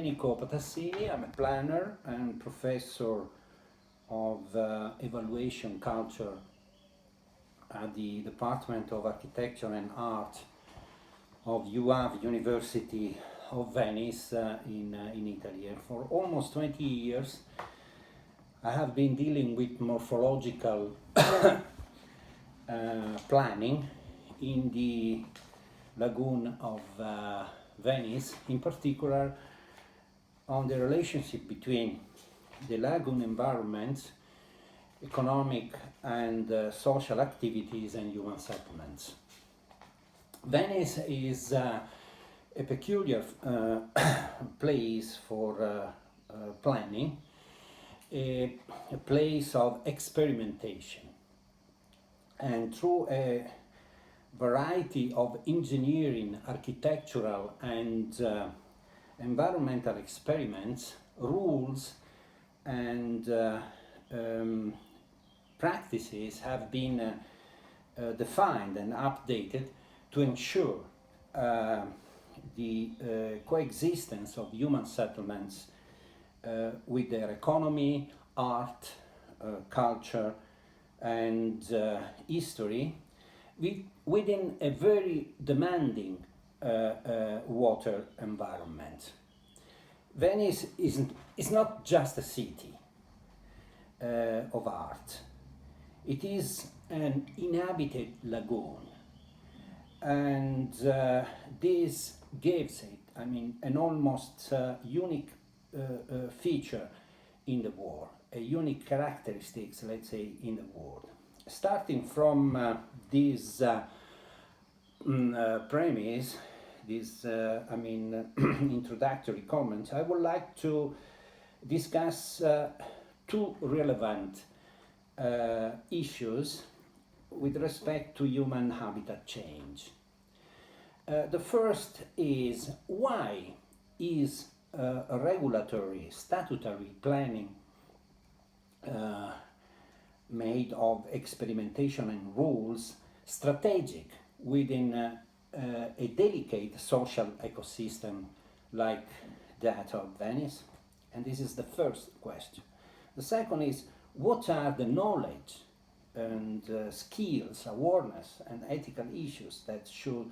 Domenico Patassini. I'm a planner and professor of evaluation culture at the Department of Architecture and Art of UAV, University of Venice in Italy. And for almost 20 years, I have been dealing with morphological planning in the Lagoon of Venice, in particular on the relationship between the lagoon environments, economic and social activities, and human settlements. Venice is a peculiar place for planning, a place of experimentation, and through a variety of engineering, architectural, and environmental experiments, rules and practices have been defined and updated to ensure the coexistence of human settlements with their economy, art, culture, and history within a very demanding water environment. Venice is not just a city of art. It is an inhabited lagoon, and this gives it, an almost unique feature in the world, a unique characteristics, let's say, in the world. Starting from this premise, this introductory comments, I would like to discuss two relevant issues with respect to human habitat change. The first is, why is regulatory, statutory planning made of experimentation and rules strategic within a delicate social ecosystem like that of Venice? And this is the first question. The second is, what are the knowledge and skills, awareness, and ethical issues that should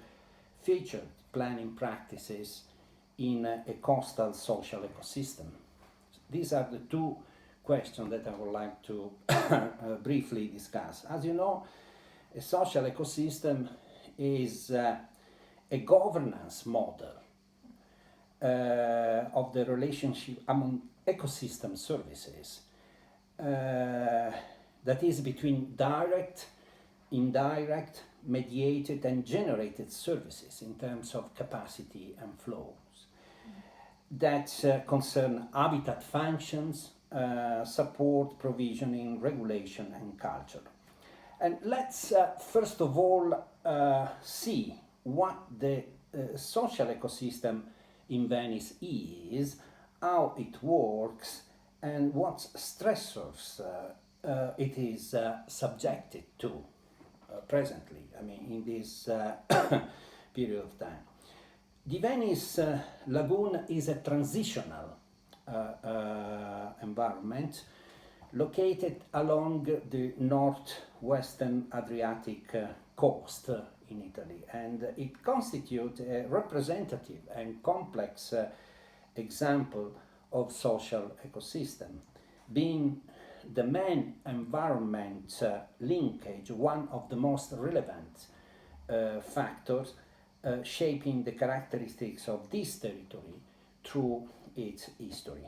feature planning practices in a coastal social ecosystem? These are the two questions that I would like to briefly discuss. As you know, a social ecosystem is a governance model of the relationship among ecosystem services that is between direct, indirect, mediated, and generated services in terms of capacity and flows that concern habitat functions, support, provisioning, regulation, and culture. And let's first of all see what the social ecosystem in Venice is, how it works, and what stressors it is subjected to presently, in this period of time. The Venice Lagoon is a transitional environment located along the northwestern Adriatic coast in Italy, and it constitutes a representative and complex example of social ecosystem, being the main environment linkage one of the most relevant factors shaping the characteristics of this territory through its history.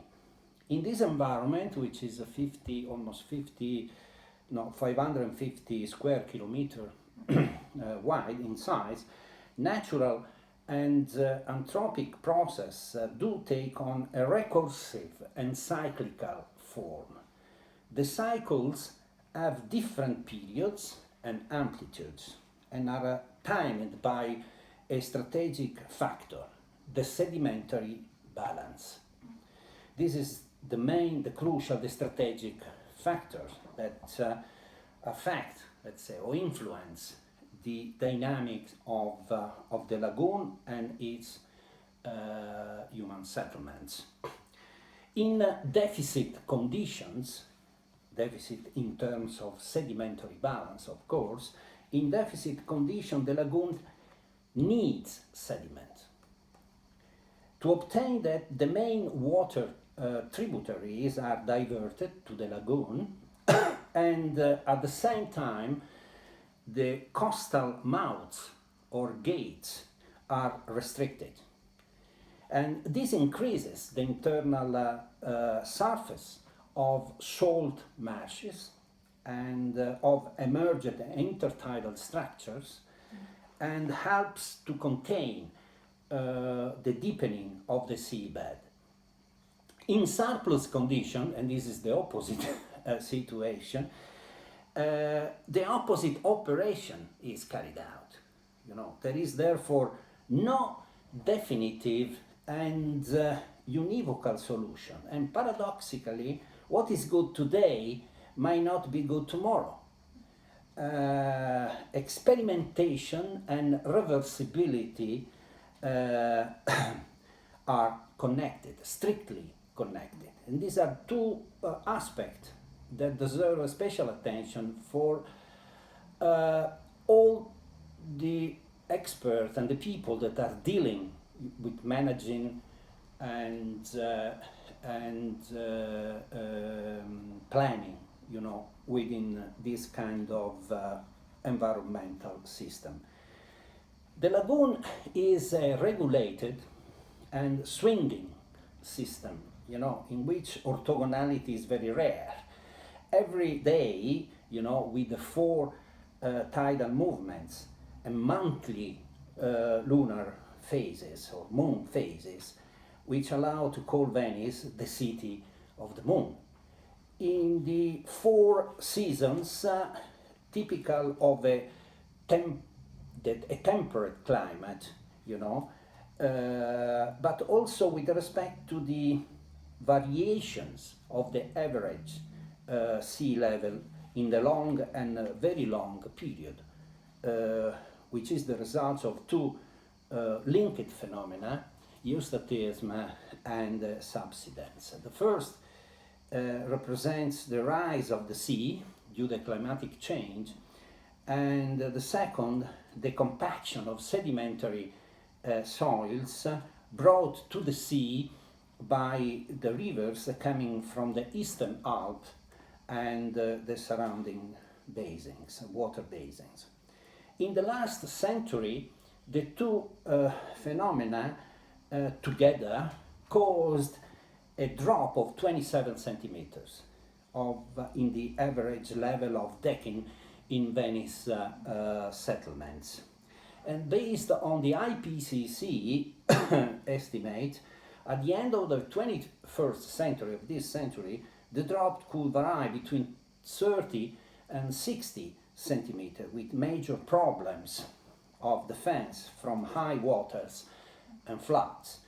In this environment, which is 550 square kilometer wide in size, natural and anthropic process do take on a recursive and cyclical form. The cycles have different periods and amplitudes and are timed by a strategic factor, the sedimentary balance. This is the crucial, the strategic factors that affect, let's say, or influence the dynamics of the lagoon and its human settlements. In deficit conditions, deficit in terms of sedimentary balance, of course, in deficit condition, the lagoon needs sediment. To obtain that, the main water tributaries are diverted to the lagoon, and at the same time, the coastal mouths or gates are restricted. And this increases the internal surface of salt marshes and of emerged intertidal structures, and helps to contain the deepening of the seabed. In surplus condition, and this is the opposite situation, the opposite operation is carried out. There is therefore no definitive and univocal solution. And paradoxically, what is good today might not be good tomorrow. Experimentation and reversibility are connected, strictly connected. And these are two aspects that deserve a special attention for all the experts and the people that are dealing with managing and planning, within this kind of environmental system. The lagoon is a regulated and swinging system, in which orthogonality is very rare. Every day, with the 4 tidal movements and monthly lunar phases or moon phases, which allow to call Venice the city of the moon. In the 4 seasons, typical of a temperate climate, but also with respect to the variations of the average sea level in the long and very long period, which is the result of 2 linked phenomena, eustatism and subsidence. The first represents the rise of the sea due to climatic change, and the second, the compaction of sedimentary soils brought to the sea by the rivers coming from the Eastern Alps and the surrounding basins, water basins. In the last century, the 2 phenomena together caused a drop of 27 centimeters in the average level of decking in Venice settlements. And based on the IPCC estimate, at the end of the 21st century, of this century, the drop could vary between 30 and 60 centimeters, with major problems of defense from high waters and floods.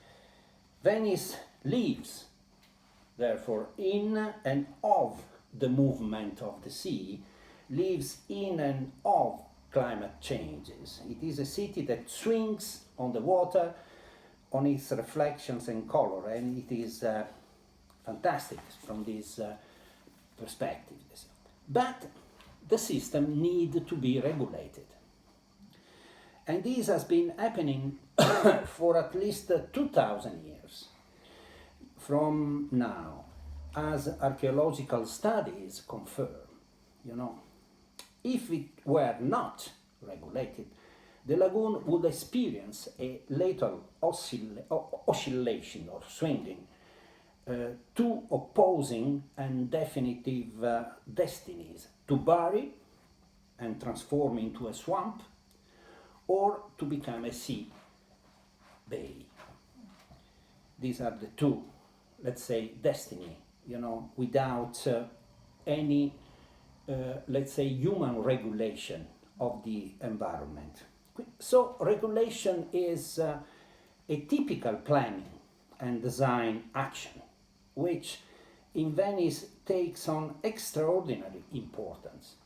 Venice lives, therefore, in and of the movement of the sea, lives in and of climate changes. It is a city that swings on the water, on its reflections and color, and it is fantastic from this perspective. But the system needs to be regulated. And this has been happening for at least 2,000 years from now, as archaeological studies confirm. If it were not regulated, the lagoon would experience a lateral oscillation or swinging, 2 opposing and definitive destinies: to bury and transform into a swamp, or to become a sea bay. These are the 2, let's say, destiny, without any, let's say, human regulation of the environment. So regulation is a typical planning and design action, which in Venice takes on extraordinary importance.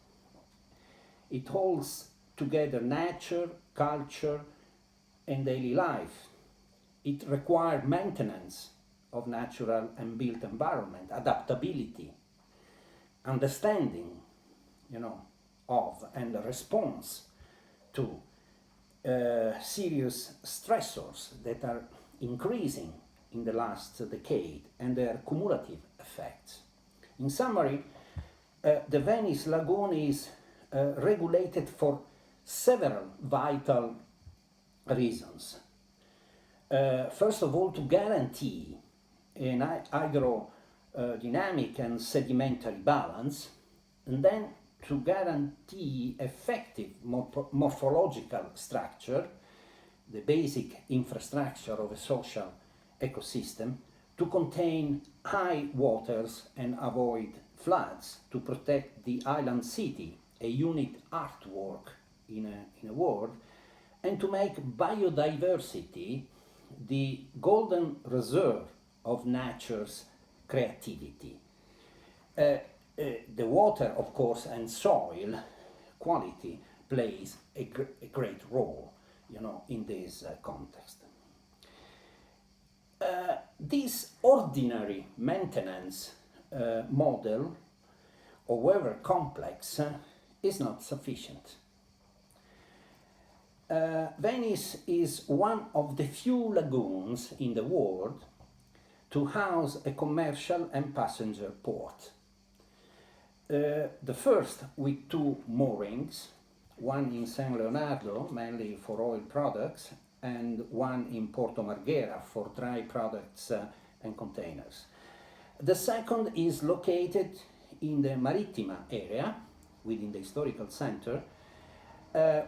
It holds together nature, culture, and daily life. It requires maintenance of natural and built environment, adaptability, understanding, of and response to serious stressors that are increasing in the last decade and their cumulative effects. In summary, the Venice Lagoon is regulated for several vital reasons. First of all, to guarantee an hydrodynamic and sedimentary balance, and then to guarantee effective morphological structure, the basic infrastructure of a social ecosystem, to contain high waters and avoid floods, to protect the island city, a unique artwork in a world, and to make biodiversity the golden reserve of nature's creativity. The water, of course, and soil quality plays a great role, in this context. This ordinary maintenance model, however complex, is not sufficient. Venice is one of the few lagoons in the world to house a commercial and passenger port. The first with 2 moorings, one in San Leonardo, mainly for oil products, and one in Porto Marghera for dry products and containers. The second is located in the Marittima area, within the historical center,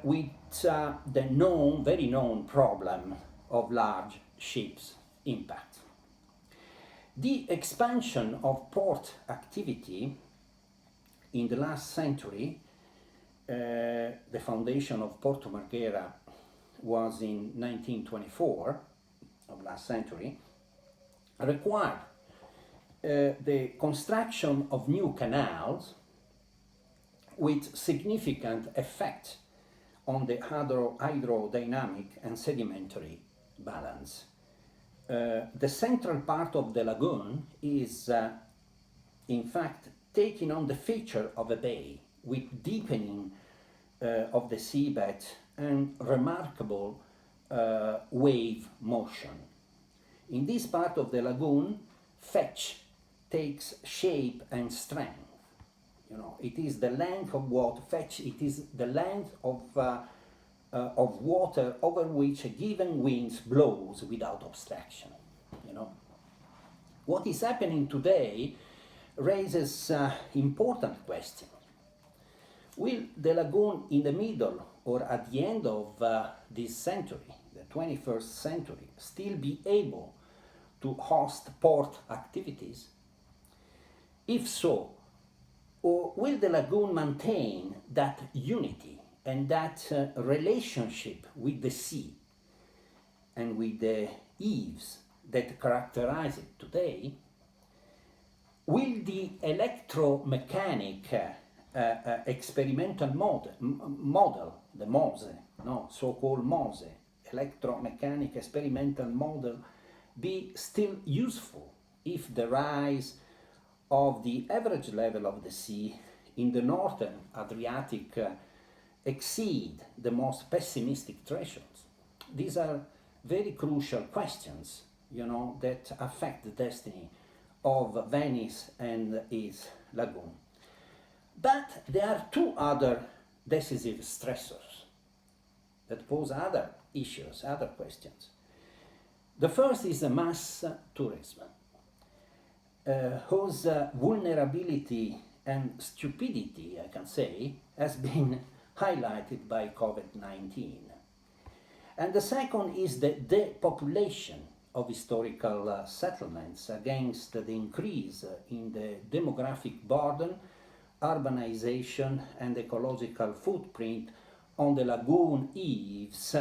with the very known problem of large ships' impact. The expansion of port activity in the last century, the foundation of Porto Marghera was in 1924 of last century, required the construction of new canals with significant effect on the hydrodynamic and sedimentary balance. The central part of the lagoon is, in fact, taking on the feature of a bay, with deepening of the seabed and remarkable wave motion. In this part of the lagoon, fetch takes shape and strength. It is the length of water, fetch, it is the length of water over which a given wind blows without obstruction. What is happening today raises important questions. Will the lagoon in the middle or at the end of this century, the 21st century, still be able to host port activities? If so, or will the lagoon maintain that unity and that relationship with the sea and with the eaves that characterize it today? Will the electromechanic experimental model, the MOSE, so-called MOSE, electromechanic experimental model, be still useful if the rise of the average level of the sea in the northern Adriatic exceed the most pessimistic thresholds? These are very crucial questions, that affect the destiny of Venice and its lagoon. But there are 2 other decisive stressors that pose other issues, other questions. The first is the mass tourism, whose vulnerability and stupidity, I can say, has been highlighted by COVID-19. And the second is the depopulation of historical settlements against the increase in the demographic burden, urbanization, and ecological footprint on the lagoon eaves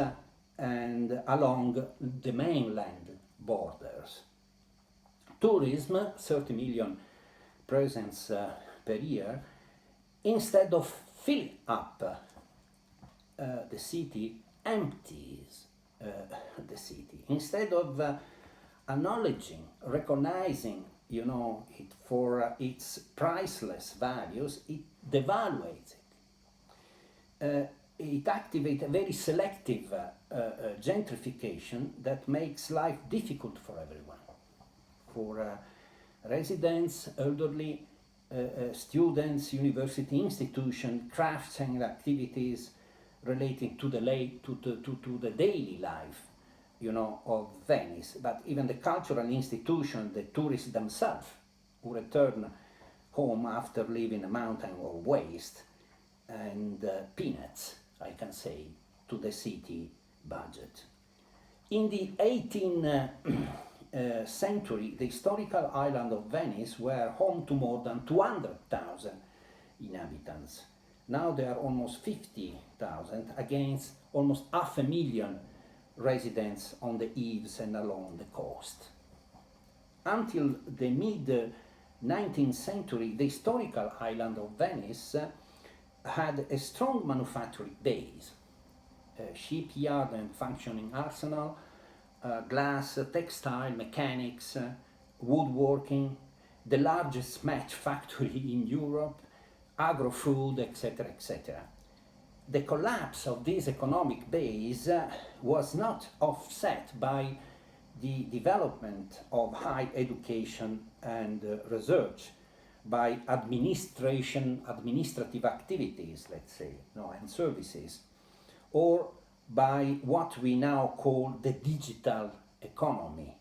and along the mainland borders. Tourism, 30 million presence per year, instead of filling up the city, empties the city. Instead of acknowledging, recognizing, it for its priceless values, it devaluates it. It activates a very selective gentrification that makes life difficult for everyone, for residents, elderly, students, university institutions, crafts and activities relating to the daily life, of Venice, but even the cultural institutions, the tourists themselves, who return home after leaving a mountain of waste and peanuts, I can say, to the city budget. In the 18th century, the historical island of Venice were home to more than 200,000 inhabitants. Now there are almost 50,000 against almost 500,000 residents on the eaves and along the coast. Until the mid-19th century, the historical island of Venice had a strong manufacturing base, a shipyard and functioning arsenal, glass, textile, mechanics, woodworking, the largest match factory in Europe, agro-food, etc., etc. The collapse of this economic base was not offset by the development of high education and research, by administrative activities, let's say, and services, or by what we now call the digital economy.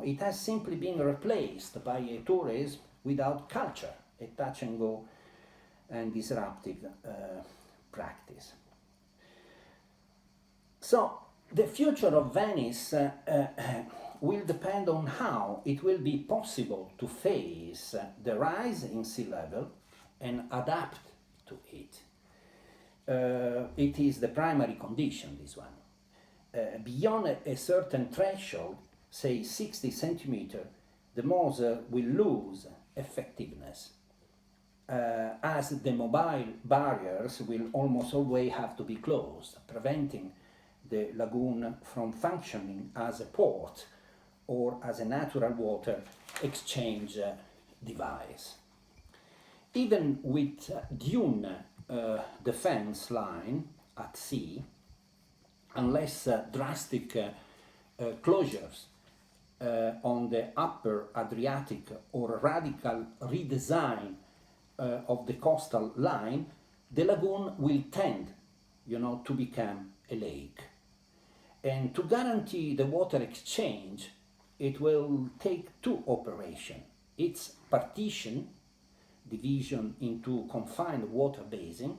It has simply been replaced by a tourism without culture, a touch and go and disruptive practice. So the future of Venice will depend on how it will be possible to face the rise in sea level and adapt to it. It is the primary condition, this one. Beyond a certain threshold, say 60 centimeters, the Moser will lose effectiveness, as the mobile barriers will almost always have to be closed, preventing the lagoon from functioning as a port or as a natural water exchange device. Even with dune defense line at sea, unless drastic closures on the upper Adriatic or radical redesign of the coastal line, the lagoon will tend, to become a lake. And to guarantee the water exchange, it will take two operations. Its partition, division into confined water basin,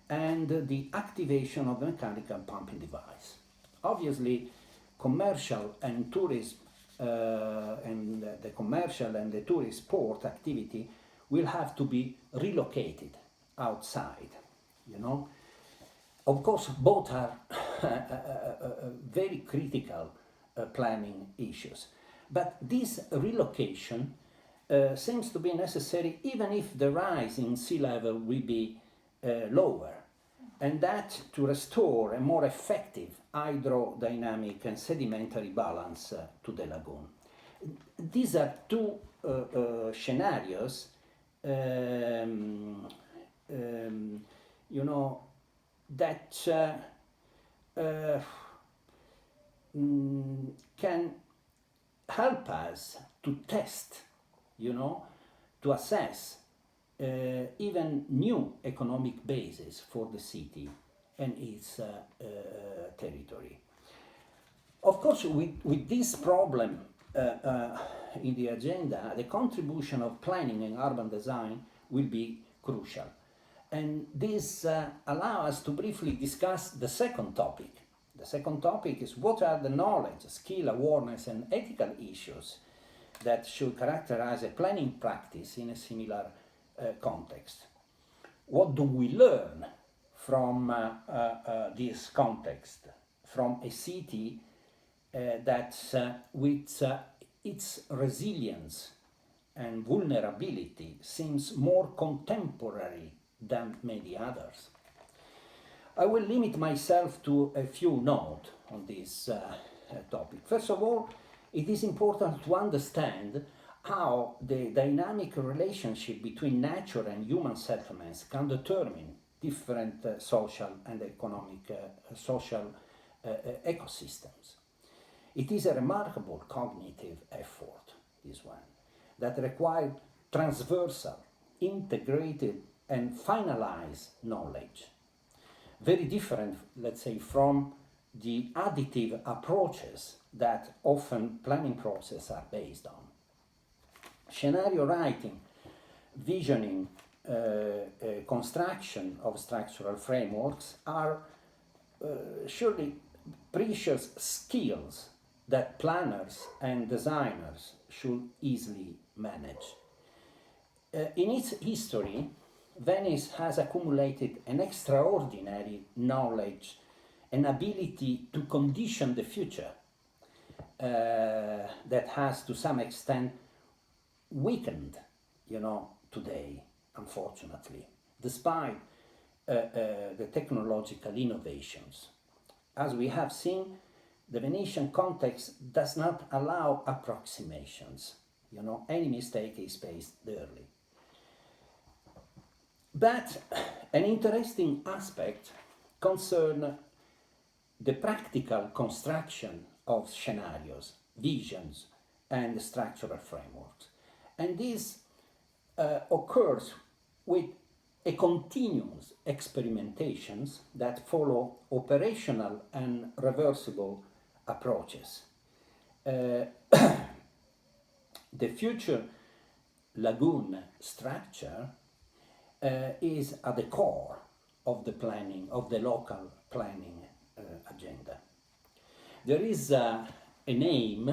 and the activation of the mechanical pumping device. Obviously, commercial and tourism and the commercial and the tourist port activity will have to be relocated outside, Of course, both are very critical planning issues. But this relocation seems to be necessary even if the rise in sea level will be lower, and that to restore a more effective hydrodynamic and sedimentary balance to the lagoon. These are two scenarios, that can help us to test, to assess even new economic bases for the city and its territory. Of course, with this problem in the agenda, the contribution of planning and urban design will be crucial. And this allows us to briefly discuss the second topic. The second topic is what are the knowledge, skill, awareness, and ethical issues that should characterize a planning practice in a similar context. What do we learn from this context, from a city that with its resilience and vulnerability seems more contemporary than many others? I will limit myself to a few notes on this topic. First of all, it is important to understand how the dynamic relationship between nature and human settlements can determine different social and economic ecosystems. It is a remarkable cognitive effort, this one, that required transversal, integrated, and finalized knowledge. Very different, let's say, from the additive approaches that often planning processes are based on. Scenario writing, visioning, construction of structural frameworks are surely precious skills that planners and designers should easily manage. In its history, Venice has accumulated an extraordinary knowledge and ability to condition the future that has to some extent weakened, today, unfortunately, despite the technological innovations. As we have seen, the Venetian context does not allow approximations. Any mistake is spaced early. But an interesting aspect concerns the practical construction of scenarios, visions, and structural frameworks. And this occurs with a continuous experimentations that follow operational and reversible approaches. The future Lagoon structure is at the core of the planning, of the local planning agenda. There is a name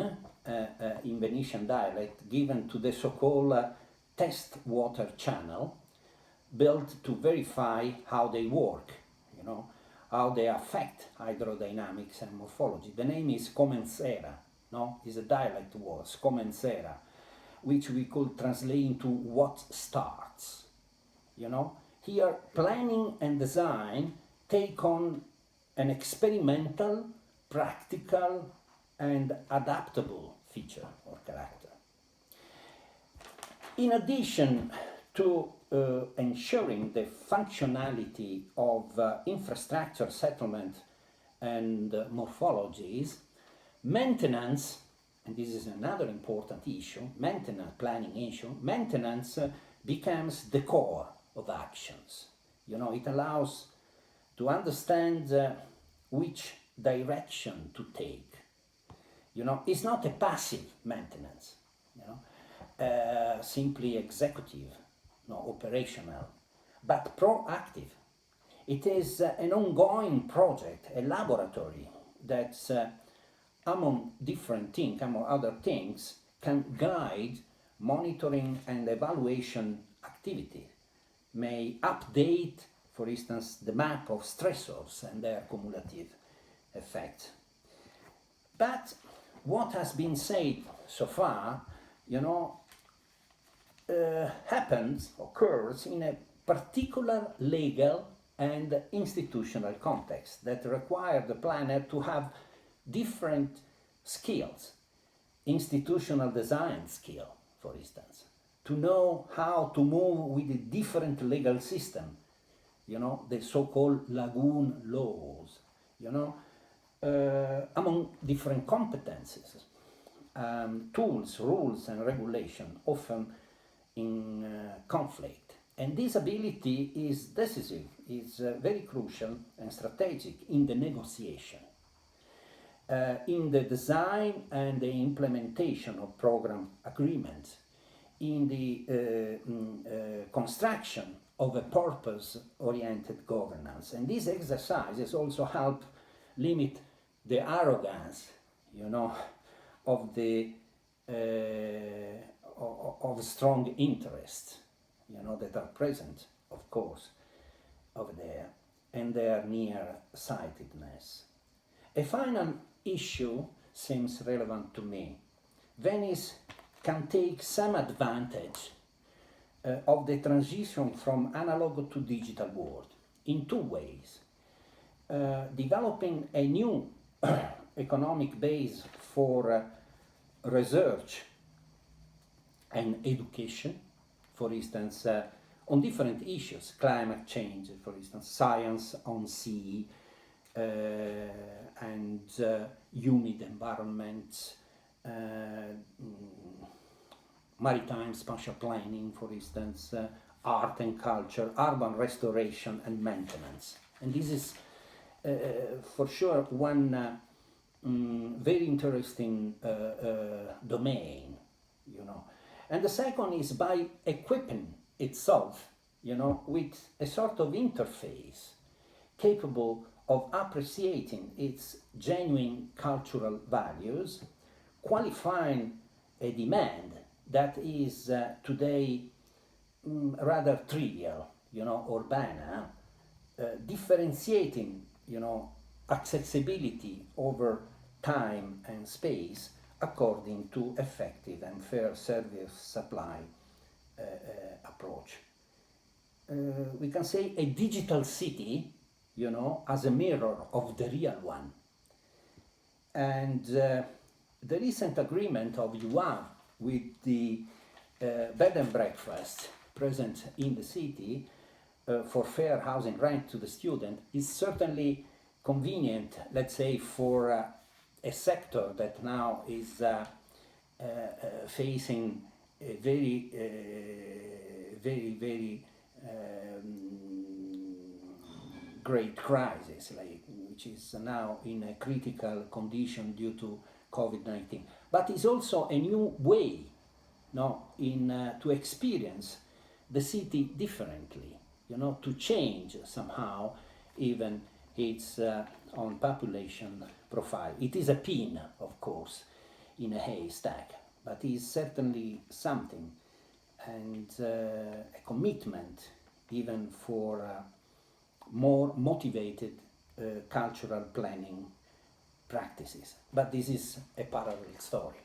in Venetian dialect given to the so-called test water channel, built to verify how they work, how they affect hydrodynamics and morphology. The name is commensera, is a dialect word, commensera, which we could translate into what starts. Here planning and design take on an experimental, practical, and adaptable feature or character. In addition to ensuring the functionality of infrastructure settlement and morphologies, maintenance, and this is another important issue, planning issue, maintenance becomes the core of actions. It allows to understand which direction to take. It's not a passive maintenance, simply executive, operational, but proactive. It is an ongoing project, a laboratory that's, among other things, can guide monitoring and evaluation activity, may update, for instance, the map of stressors and their cumulative effects. But what has been said so far, occurs in a particular legal and institutional context that require the planner to have different skills, institutional design skill, for instance, to know how to move with a different legal system, the so-called Lagoon laws, among different competences, tools, rules, and regulation, often in conflict. And this ability is decisive, is very crucial and strategic in the negotiation, in the design and the implementation of program agreements, in the construction of a purpose-oriented governance. And these exercises also help limit the arrogance, of the of strong interests, that are present, of course, over there, and their near-sightedness. A final issue seems relevant to me. Venice can take some advantage of the transition from analog to digital world in two ways. Developing a new economic base for research and education, for instance, on different issues, climate change, for instance, science on sea, and humid environments, maritime spatial planning, for instance, art and culture, urban restoration and maintenance. And this is for sure one very interesting domain, you know. And the second is by equipping itself, you know, with a sort of interface capable of appreciating its genuine cultural values, qualifying a demand that is today rather trivial, you know, or banal, differentiating, you know, accessibility over time and space according to effective and fair service supply approach. We can say a digital city, you know, as a mirror of the real one. And the recent agreement of UAV with the bed and breakfast present in the city for fair housing rent to the student is certainly convenient, let's say, for a sector that now is facing a very great crisis, like, which is now in a critical condition due to COVID-19. But it's also a new way, no, to experience the city differently, you know, to change somehow even its own population profile. It is a pin, of course, in a haystack, but is certainly something, and a commitment even for more motivated cultural planning practices. But this is a parallel story.